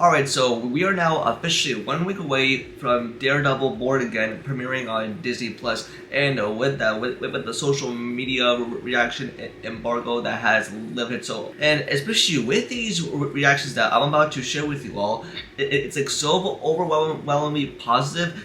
Alright, so we are now officially 1 week away from Daredevil Born Again premiering on Disney Plus, and with the social media reaction embargo that has lifted, so and especially with these reactions that I'm about to share with you all, it's like so overwhelmingly positive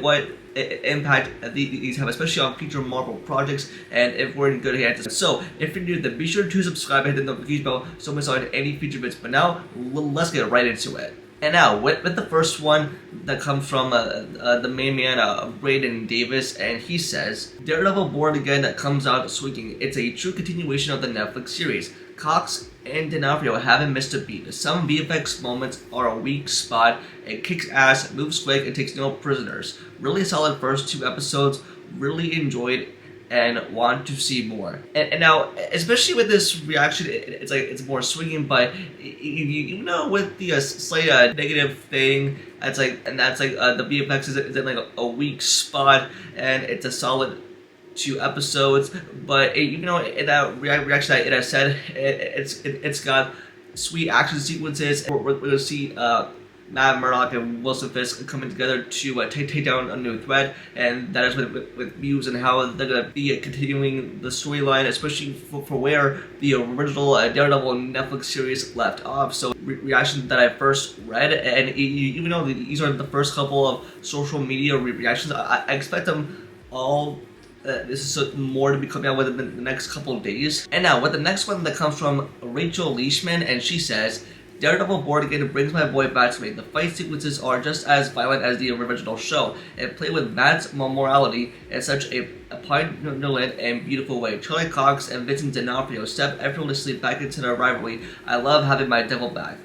what impact these have, especially on future Marvel projects, and if we're in good hands. So if you're new, then be sure to subscribe and hit the notification bell so you don't miss out on any future bits. But now let's get right into it. And now with the first one that comes from the main man, Braden Davis, and he says, Daredevil Born Again comes out swinging. It's a true continuation of the Netflix series. Cox and D'Onofrio haven't missed a beat. Some VFX moments are a weak spot. It kicks ass, moves quick, and takes no prisoners. Really solid first 2 episodes. Really enjoyed and want to see more. And now, especially with this reaction, it's like it's more swinging. But you know, with the slight negative thing, that's like the VFX is in like a weak spot, and it's a solid 2 episodes. But in that reaction that it has said, it's got sweet action sequences. We're gonna see Matt Murdock and Wilson Fisk coming together to take down a new threat, and that is with Muse and how they're going to be continuing the storyline, especially for where the original Daredevil Netflix series left off. So reactions that I first read, and even though these are the first couple of social media reactions, I expect them all. This is more to be coming out within the next couple of days. And now with the next one that comes from Rachel Leishman, and she says, Daredevil Born Again brings my boy back to me. The fight sequences are just as violent as the original show, and play with Matt's morality in such a poignant and beautiful way. Charlie Cox and Vincent D'Onofrio step effortlessly back into their rivalry. I love having my devil back.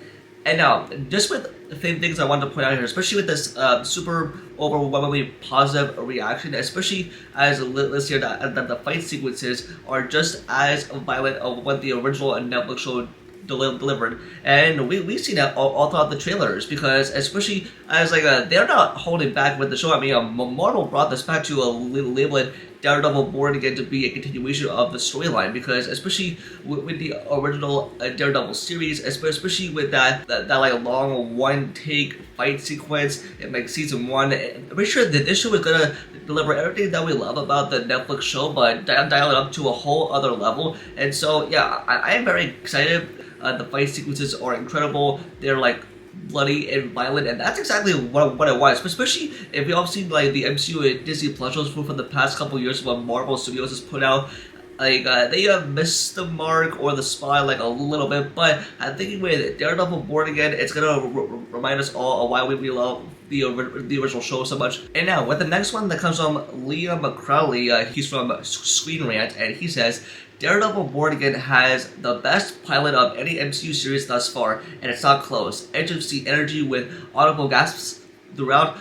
And now, just with the things I want to point out here, especially with this super overwhelmingly positive reaction, especially as let's hear that the fight sequences are just as violent of what the original Netflix show delivered, and we've seen that all throughout the trailers, because especially as they're not holding back with the show. I mean, Marvel brought this back to label it Daredevil Born Again to be a continuation of the storyline, because especially with the original Daredevil series, especially with that like long one take fight sequence in like season 1, I'm pretty sure that this show is gonna deliver everything that we love about the Netflix show, but dial it up to a whole other level. And so yeah, I am very excited. The fight sequences are incredible. They're like bloody and violent, and that's exactly what I want. Especially if we all seen like the MCU and Disney Plus shows from the past couple years, what Marvel Studios has put out. They have missed the mark or the spot like a little bit, but I'm thinking with Daredevil Born Again, it's gonna remind us all of why we love the original show so much. And now with the next one that comes from Liam Crowley, he's from Screen Rant, and he says, Daredevil Born Again has the best pilot of any MCU series thus far, and it's not close. Edge of seat energy with audible gasps throughout.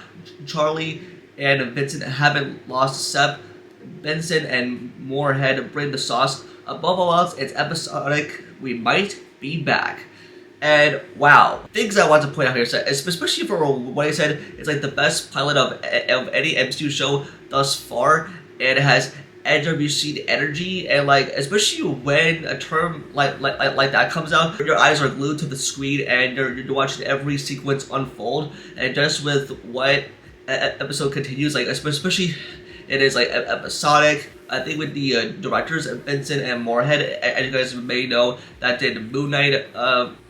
Charlie and Vincent haven't lost Sep. Benson and Moorhead bring the sauce. Above all else, it's episodic. We might be back. And wow, things I want to point out here, especially for what I said, it's like the best pilot of any MCU show thus far. It has edge of your seat energy, and like especially when a term like that comes out, your eyes are glued to the screen and you're watching every sequence unfold. And just with what episode continues, like especially it is like episodic. I think with the directors Vincent and Moorhead, as you guys may know, that did Moon Knight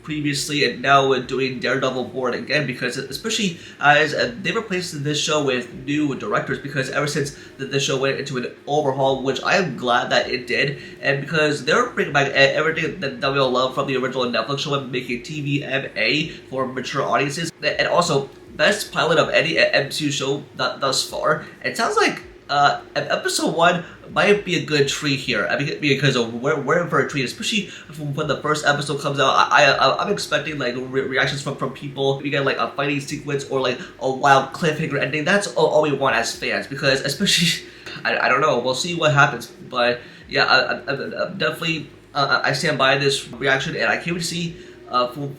previously, and now we're doing Daredevil Born Again, because especially as they replaced this show with new directors, because ever since the show went into an overhaul, which I am glad that it did, and because they're bringing back everything that we all love from the original Netflix show and making TVMA for mature audiences, and also best pilot of any MCU show thus far. It sounds like episode 1 might be a good treat here. I mean, because we're in for a treat, especially when the first episode comes out. I'm expecting like reactions from people. We get like a fighting sequence or like a wild cliffhanger ending. That's all we want as fans, because especially I don't know. We'll see what happens, but yeah, I'm definitely I stand by this reaction, and I can't wait to see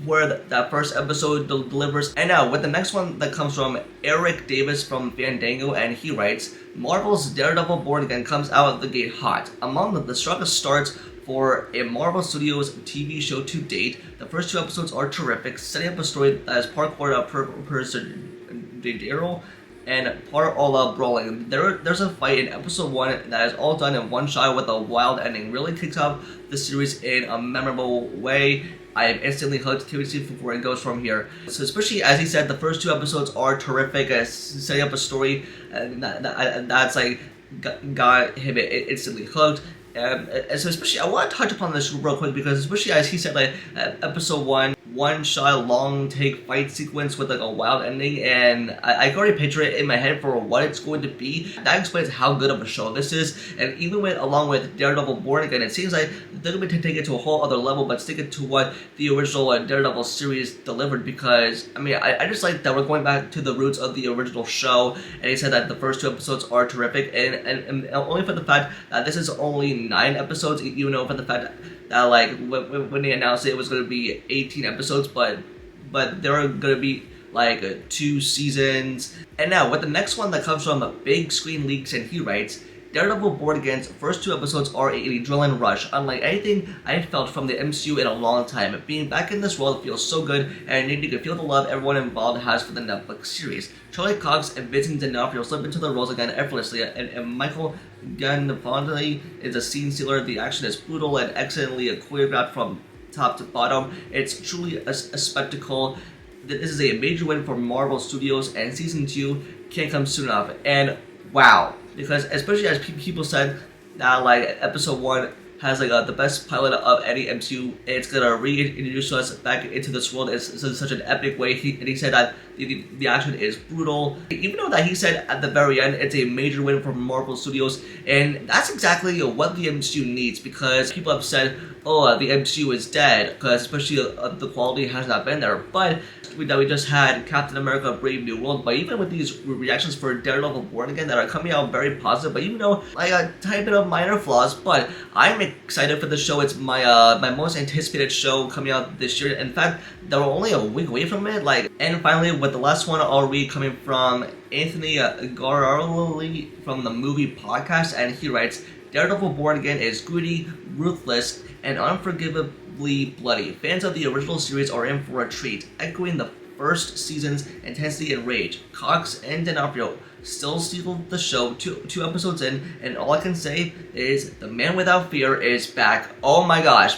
where that first episode delivers. And now with the next one that comes from Eric Davis from Fandango, and he writes, Marvel's Daredevil Born Again comes out of the gate hot. Among the strongest starts for a Marvel Studios TV show to date. The first 2 episodes are terrific, setting up a story that is part Daredevil and part all brawling. There's a fight in episode 1 that is all done in one shot with a wild ending. Really kicks off the series in a memorable way. I am instantly hooked. Can't see where it goes from here. So especially as he said, the first 2 episodes are terrific, setting up a story that's like got him instantly hooked. And so especially, I want to touch upon this real quick because especially as he said, like episode 1 shot long take fight sequence with like a wild ending, and I can already picture it in my head for what it's going to be. That explains how good of a show this is, and even along with Daredevil Born Again, it seems like they're going to take it to a whole other level, but stick it to what the original Daredevil series delivered. Because I mean, I just like that we're going back to the roots of the original show, and he said that the first 2 episodes are terrific, and only for the fact that this is only 9 episodes, even though for the fact that like when they announced it was going to be 18 episodes, but there are going to be like 2 seasons. And now with the next one that comes from the big screen leaks, and he writes, Daredevil Born Again's first 2 episodes are an adrenaline rush, unlike anything I felt from the MCU in a long time. Being back in this world feels so good, and you can feel the love everyone involved has for the Netflix series. Charlie Cox and Vincent D'Onofrio slip into the roles again effortlessly, and Michael Gandolfini is a scene stealer. The action is brutal and excellently choreographed from top to bottom. It's truly a spectacle. This is a major win for Marvel Studios, and season 2 can't come soon enough. And wow, because especially as people said that like episode 1 has like the best pilot of any MCU, it's gonna reintroduce us back into this world in such an epic way. He said that the action is brutal, even though that he said at the very end it's a major win for Marvel Studios, and that's exactly what the MCU needs, because people have said, oh, the MCU is dead, because especially the quality has not been there. But we just had Captain America Brave New World, but even with these reactions for Daredevil Born Again that are coming out very positive, but even though like a tiny bit of minor flaws, but I'm excited for the show. It's my my most anticipated show coming out this year. In fact, they were only a week away from it. And finally, with the last one I'll read coming from Anthony Garley from the Movie Podcast, and he writes, Daredevil Born Again is gritty, ruthless, and unforgivably bloody. Fans of the original series are in for a treat, echoing the first season's intensity and rage. Cox and D'Onofrio still steal the show 2 episodes in, and all I can say is the man without fear is back. Oh my gosh.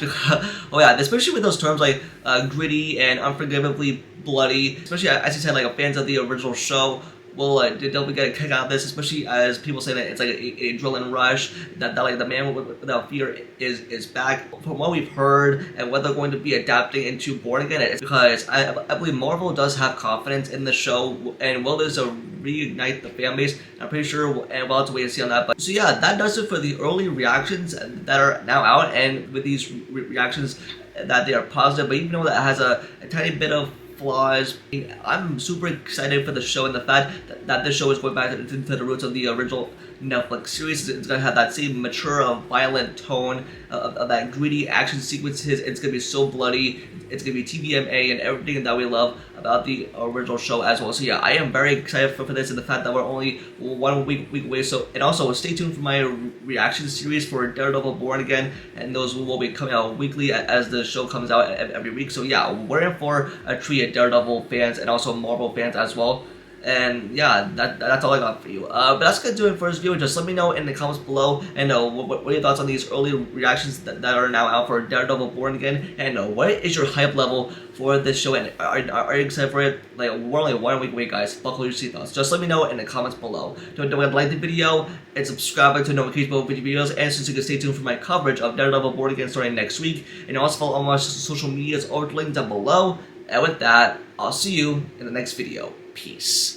Oh yeah, especially with those terms like gritty and unforgivably bloody, especially as you said, like fans of the original show will they'll be getting a kick out of this, especially as people say that it's like a adrenaline rush, that like the man without fear is back. From what we've heard and what they're going to be adapting into Born Again, it's because I believe Marvel does have confidence in the show, and will this reignite the fan base? I'm pretty sure, and we'll have to wait and see on that. But so yeah, that does it for the early reactions that are now out, and with these reactions that they are positive, but even though that has a tiny bit of flaws, I'm super excited for the show, and the fact that this show is going back into the roots of the original Netflix series. It's going to have that same mature, violent tone of that gritty action sequences. It's going to be so bloody. It's going to be TVMA and everything that we love about the original show as well. So yeah, I am very excited for this, and the fact that we're only 1 week away. So, and also stay tuned for my reaction series for Daredevil Born Again, and those will be coming out weekly as the show comes out every week. So yeah, we're in for a treat, Daredevil fans and also Marvel fans as well. And yeah, that's all I got for you. But that's gonna do it for this video. Just let me know in the comments below, and what are your thoughts on these early reactions that are now out for Daredevil Born Again, and what is your hype level for this show, and are you excited for it? Like, we're only 1 week away, guys. Buckle your seatbelts. Just let me know in the comments below. Don't forget to like the video and subscribe to notifications about videos, and so you can stay tuned for my coverage of Daredevil Born Again starting next week, and also follow all my social medias over the link down below. And with that, I'll see you in the next video. Peace.